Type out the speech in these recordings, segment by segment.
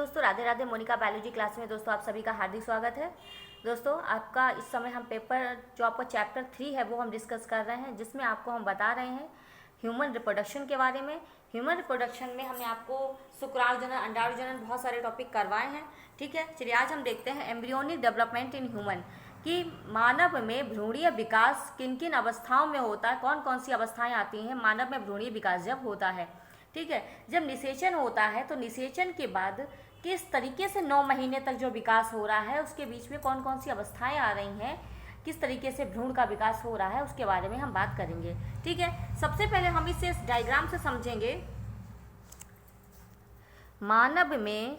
दोस्तों, Radhe Radhe. Monika biology class में दोस्तों आप सभी का हार्दिक स्वागत है। दोस्तों आपका इस समय हम पेपर जो आपका चैप्टर 3 है वो हम डिस्कस कर रहे हैं, जिसमें आपको हम बता रहे हैं ह्यूमन रिप्रोडक्शन के बारे में। ह्यूमन रिप्रोडक्शन में हमने आपको शुक्राणु जनन, अंडाणु जनन बहुत सारे टॉपिक करवाए हैं। ठीक है, चलिए आज हम देखते हैं एम्ब्रियोनिक डेवलपमेंट इन ह्यूमन कि मानव में भ्रूणीय विकास किन किन अवस्थाओं में होता है, कौन कौन सी अवस्थाएं आती हैं मानव में भ्रूणीय विकास जब होता है। ठीक है, जब निषेचन होता है तो निषेचन के बाद किस तरीके से 9 महीने तक जो विकास हो रहा है उसके बीच में कौन कौन सी अवस्थाएं आ रही हैं, किस तरीके से भ्रूण का विकास हो रहा है उसके बारे में हम बात करेंगे। ठीक है, सबसे पहले हम इसे डायग्राम से समझेंगे। मानव में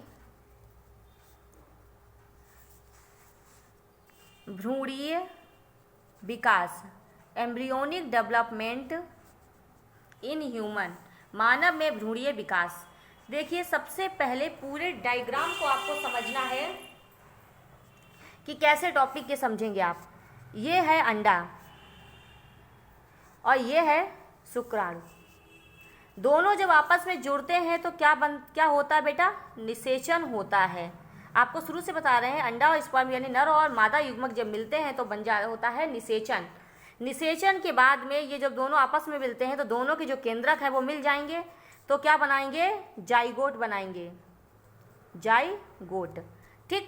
भ्रूणीय विकास, एम्ब्रियोनिक डेवलपमेंट इन ह्यूमन, मानव में भ्रूणीय विकास। देखिए, सबसे पहले पूरे डायग्राम को आपको समझना है कि कैसे टॉपिक के समझेंगे आप। ये है अंडा और ये है शुक्राणु। दोनों जब आपस में जुड़ते हैं तो क्या होता है बेटा? निषेचन होता है। आपको शुरू से बता रहे हैं, अंडा और स्पर्म यानी नर और मादा युग्मक जब मिलते हैं तो होता है निषेचन। निषेचन के बाद में ये जब दोनों आपस में मिलते हैं तो दोनों के जो केंद्रक है वो मिल जाएंगे, तो क्या बनाएंगे? जाइगोट बनाएंगे, जाइगोट। ठीक,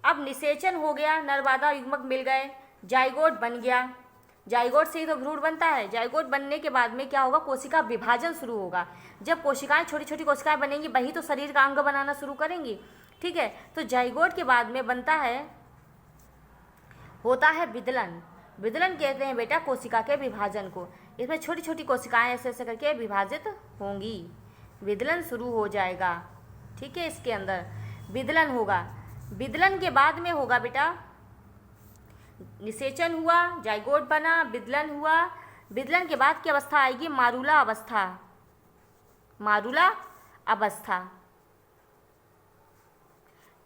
अब निषेचन हो गया, नर मादा युग्मक मिल गए, जाइगोट बन गया। जाइगोट से ही तो भ्रूण बनता है। जाइगोट बनने के बाद में क्या होगा? कोशिका विभाजन शुरू होगा। जब कोशिकाएं, छोटी छोटी कोशिकाएं बनेंगी, वही तो शरीर का अंग बनाना शुरू करेंगी। ठीक है, तो जाइगोट के बाद में बनता है, होता है विदलन। विदलन कहते हैं बेटा कोशिका के विभाजन को। इसमें छोटी छोटी कोशिकाएं ऐसे ऐसे करके विभाजित होंगी, विदलन शुरू हो जाएगा। ठीक है, इसके अंदर विदलन होगा। विदलन के बाद में होगा बेटा, निषेचन हुआ, जाइगोट बना, विदलन हुआ। विदलन के बाद की अवस्था आएगी मारूला अवस्था, मारूला अवस्था।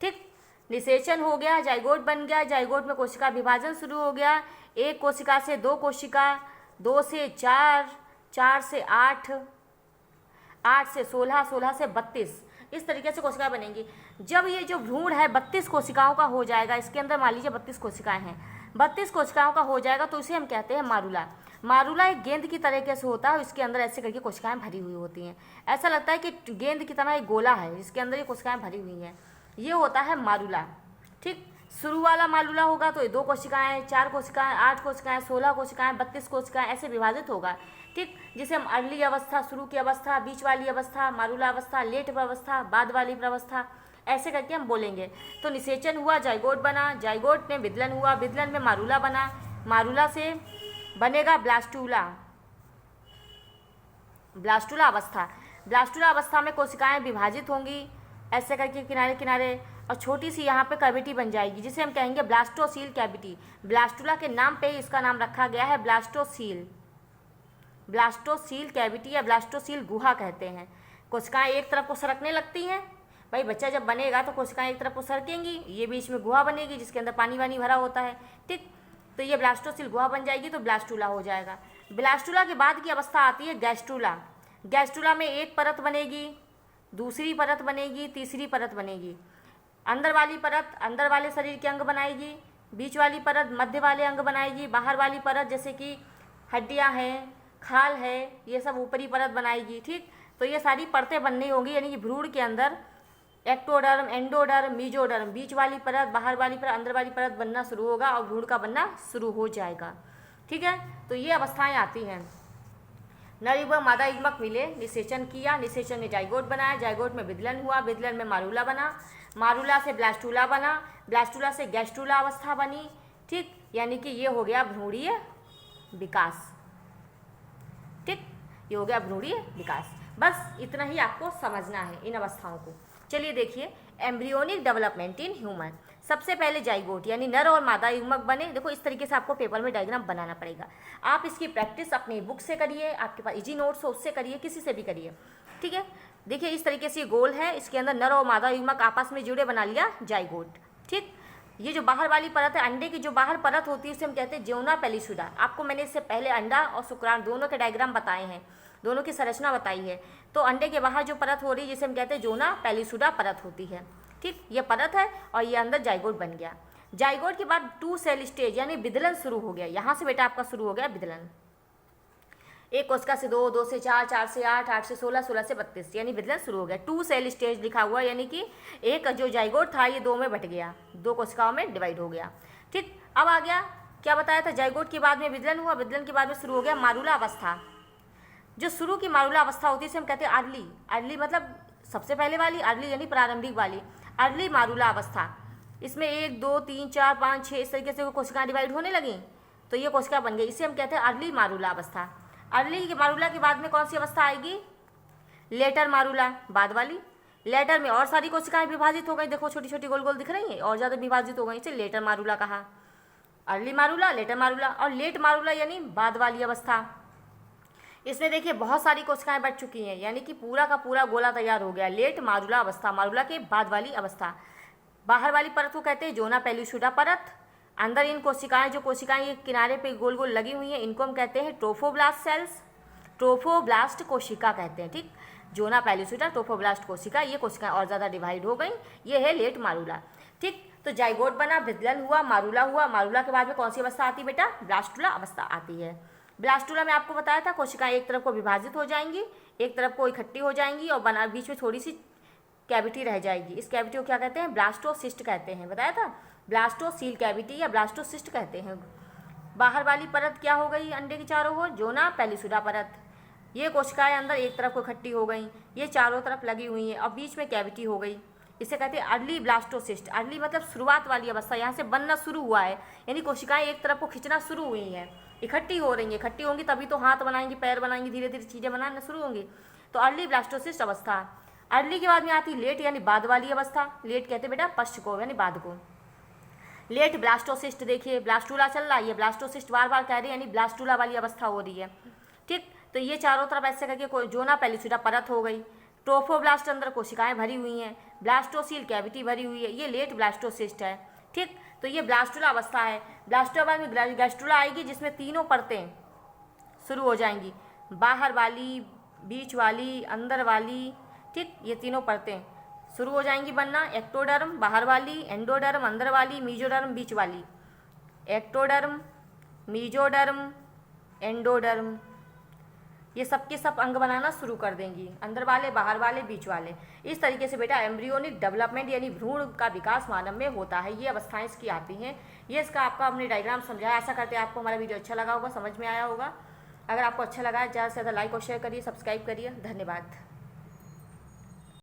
ठीक, निषेचन हो गया, जाइगोट बन गया, जाइगोट में कोशिका विभाजन शुरू हो गया। एक कोशिका से 2 कोशिका, 2 से 4, 4 से 8, 8 से 16, 16 से 32, इस तरीके से कोशिकाएं बनेंगी। जब ये जो भ्रूण है 32 कोशिकाओं का हो जाएगा, इसके अंदर मान लीजिए 32 कोशिकाएं हैं, 32 कोशिकाओं का हो जाएगा तो इसे हम कहते हैं मारूला। मारूला एक गेंद की तरीके से होता है, इसके अंदर ऐसे करके कोशिकाएं भरी हुई होती हैं। ऐसा लगता है कि गेंद की तरह एक गोला है, इसके अंदर ये कोशिकाएं भरी हुई हैं, ये होता है मारूला। ठीक, शुरू वाला मारूला होगा तो ये 2 कोशिकाएं, 4 कोशिकाएं, 8 कोशिकाएं, 16 कोशिकाएं, 32 कोशिकाएं, ऐसे विभाजित होगा। ठीक, जिसे हम अर्ली अवस्था, शुरू की अवस्था, बीच वाली अवस्था, मारूला अवस्था, लेट अवस्था, बाद वाली अवस्था, ऐसे करके हम बोलेंगे। तो निषेचन हुआ, जाइगोट बना, जाइगोट में विदलन हुआ, विदलन में मारूला बना, मारूला से बनेगा ब्लास्टूला, ब्लास्टूला अवस्था। ब्लास्टूला अवस्था में कोशिकाएं विभाजित होंगी ऐसे करके किनारे किनारे, और छोटी सी यहाँ पे कैविटी बन जाएगी जिसे हम कहेंगे ब्लास्टोसील कैविटी। ब्लास्टूला के नाम पे ही इसका नाम रखा गया है ब्लास्टोसील, ब्लास्टोसील कैविटी या ब्लास्टोसील गुहा कहते हैं। कोशिकाएं एक तरफ को सरकने लगती हैं, भाई बच्चा जब बनेगा तो कोशिकाएं एक तरफ को सरकेंगी, ये बीच में गुहा बनेगी जिसके अंदर पानी वानी भरा होता है। ठीक, तो ये ब्लास्टोसील गुहा बन जाएगी तो ब्लास्टूला हो जाएगा। ब्लास्टूला के बाद की अवस्था आती है गैस्ट्रूला। गैस्ट्रूला में एक परत बनेगी, दूसरी परत बनेगी, तीसरी परत बनेगी। अंदर वाली परत अंदर वाले शरीर के अंग बनाएगी, बीच वाली परत मध्य वाले अंग बनाएगी, बाहर वाली परत जैसे कि हड्डियां हैं, खाल है, ये सब ऊपरी परत बनाएगी। ठीक, तो ये सारी परतें बननी होंगी, यानी कि भ्रूण के अंदर एक्टोडर्म, एंडोडर्म, मीजोडर्म, बीच वाली परत, बाहर वाली परत, अंदर वाली परत बनना शुरू होगा और भ्रूण का बनना शुरू हो जाएगा। ठीक है, तो ये अवस्थाएं आती हैं। नर युग्मक मादा युग्मक मिले, निषेचन किया, निषेचन में जाइगोट बनाया, जाइगोट में विदलन हुआ, विदलन में मारूला बना, मारूला से ब्लास्टूला बना, ब्लास्टूला से गैस्ट्रूला अवस्था बनी। ठीक, यानी कि ये हो गया भ्रूणीय विकास। ठीक, ये हो गया भ्रूणीय विकास। बस इतना ही आपको समझना है इन अवस्थाओं को। चलिए देखिए, एम्ब्रियोनिक डेवलपमेंट इन ह्यूमन। सबसे पहले जाइगोट यानी नर और मादा युग्मक बने। देखो इस तरीके से आपको पेपर में डायग्राम बनाना पड़ेगा। आप इसकी प्रैक्टिस अपनी बुक से करिए, आपके पास इजी नोट्स हो उससे करिए, किसी से भी करिए। ठीक है, देखिए इस तरीके से ये गोल है, इसके अंदर नर और मादा युग्मक आपस में जुड़े, बना लिया जाइगोट। ठीक, ये जो बाहर वाली परत है, अंडे की जो बाहर परत होती है उसे हम कहते हैं ज़ोना पेलिसुडा। आपको मैंने इससे पहले अंडा और शुक्राणु दोनों के डायग्राम बताए हैं, दोनों की संरचना बताई है। तो अंडे के बाहर जो परत हो रही है जिसे हम कहते हैं ज़ोना पेलिसुडा परत होती है। ठीक, ये परत है और ये अंदर जाइगोट बन गया। जाइगोट के बाद 2 सेल स्टेज यानी विदलन शुरू हो गया। यहाँ से बेटा आपका शुरू हो गया विदलन। 1 कोशिका से 2, 2 से 4, 4 से 8, 8 से 16, 16 से 32 यानी विदलन शुरू हो गया। 2 सेल स्टेज लिखा हुआ यानी कि एक जो जाइगोट था ये 2 में बट गया, 2 कोशिकाओं में डिवाइड हो गया। ठीक, अब आ गया क्या बताया था, जाइगोट के बाद में विदलन हुआ, विदलन के बाद में शुरू हो गया मारूला अवस्था। जो शुरू की मारूला अवस्था होती है इसे हम कहते हैं अर्ली। अर्ली मतलब सबसे पहले वाली, अर्ली यानी प्रारंभिक वाली, अर्ली मारूला अवस्था। इसमें 1, 2, 3, 4, 5, 6 इस तरीके से कोशिकाएं डिवाइड होने लगी तो ये कोशिका बन गई, इसे हम कहते हैं अर्ली मारूला अवस्था। अर्ली मारूला के बाद में कौन सी अवस्था आएगी, लेटर मारूला, बाद वाली। लेटर में और सारी कोशिकाएं विभाजित हो गई, देखो छोटी छोटी गोल गोल दिख रही हैं, और ज़्यादा विभाजित हो गई, इसे लेटर मारूला कहा। अर्ली मारूला, लेटर मारूला और लेट मारूला यानी बाद वाली अवस्था। इसमें देखिए बहुत सारी कोशिकाएं बच चुकी हैं यानी कि पूरा का पूरा गोला तैयार हो गया। लेट मारूला अवस्था, मारूला के बाद वाली अवस्था। बाहर वाली परत को कहते हैं जोना पेलुसिडा परत। अंदर इन कोशिकाएं, जो कोशिकाएं ये किनारे पे गोल गोल लगी हुई हैं, इनको हम कहते हैं ट्रोफोब्लास्ट सेल्स, ट्रोफोब्लास्ट कोशिका कहते हैं। ठीक, जोना पेलुसिडा, ट्रोफोब्लास्ट कोशिका, ये कोशिकाएं और ज़्यादा डिवाइड हो गई, ये है लेट मारूला। ठीक, तो जाइगोट बना, विदलन हुआ, मारूला हुआ। मारूला के बाद में कौन सी अवस्था आती है बेटा, ब्लास्टुला अवस्था आती है। ब्लास्टुला में आपको बताया था कोशिकाएं एक तरफ को विभाजित हो जाएंगी, एक तरफ को इकट्ठी हो जाएंगी और बना बीच में थोड़ी सी कैविटी रह जाएगी। इस कैविटी को क्या कहते हैं, ब्लास्टोसिस्ट कहते हैं, बताया था, ब्लास्टोसील कैविटी या ब्लास्टोसिस्ट कहते हैं। बाहर वाली परत क्या हो गई अंडे के चारों ओर, जोना पेलुसिडा परत। ये कोशिकाएं अंदर एक तरफ को इकट्ठी हो गई, ये चारों तरफ लगी हुई हैं और बीच में कैविटी हो गई, इसे कहते हैं अर्ली ब्लास्टोसिस्ट। अर्ली मतलब शुरुआत वाली अवस्था, यहाँ से बनना शुरू हुआ है यानी कोशिकाएं एक तरफ को खींचना शुरू हुई हैं, इकट्ठी हो रही हैं। इकट्ठी होंगी तभी तो हाथ बनाएंगी, पैर बनाएंगी, धीरे धीरे चीज़ें बनाना शुरू होंगी, तो अर्ली ब्लास्टोसिस्ट अवस्था। अर्ली के बाद में आती लेट यानी बाद वाली अवस्था। लेट कहते हैं बेटा पश्च को यानी बाद को। लेट ब्लास्टोसिस्ट, देखिए ब्लास्टुला चल रहा है, ये ब्लास्टोसिस्ट बार बार कह रही है यानी ब्लास्टुला वाली अवस्था हो रही है। ठीक, तो ये चारों तरफ ऐसे करके जोना पेलुसिडा परत हो गई। ट्रोफोब्लास्ट अंदर कोशिकाएं भरी हुई हैं, ब्लास्टोसील कैविटी भरी हुई है, ये लेट ब्लास्टोसिस्ट है। ठीक, तो ये ब्लास्टुला अवस्था है। ब्लास्टुला बाद में गैस्ट्रुला आएगी जिसमें तीनों परतें शुरू हो जाएंगी, बाहर वाली, बीच वाली, अंदर वाली। ठीक, ये तीनों परतें शुरू हो जाएंगी बनना। एक्टोडर्म बाहर वाली, एंडोडर्म अंदर वाली, मीजोडर्म बीच वाली। एक्टोडर्म, मीजोडर्म, एंडोडर्म, ये सब के सब अंग बनाना शुरू कर देंगी, अंदर वाले, बाहर वाले, बीच वाले। इस तरीके से बेटा एम्ब्रियोनिक डेवलपमेंट यानी भ्रूण का विकास मानव में होता है, ये अवस्थाएं इसकी आती हैं। ये इसका आपका हमने डायग्राम समझाया। आशा करते हैं आपको हमारा वीडियो अच्छा लगा होगा, समझ में आया होगा। अगर आपको अच्छा लगा है ज़्यादा से ज़्यादा लाइक और शेयर करिए, सब्सक्राइब करिए। धन्यवाद।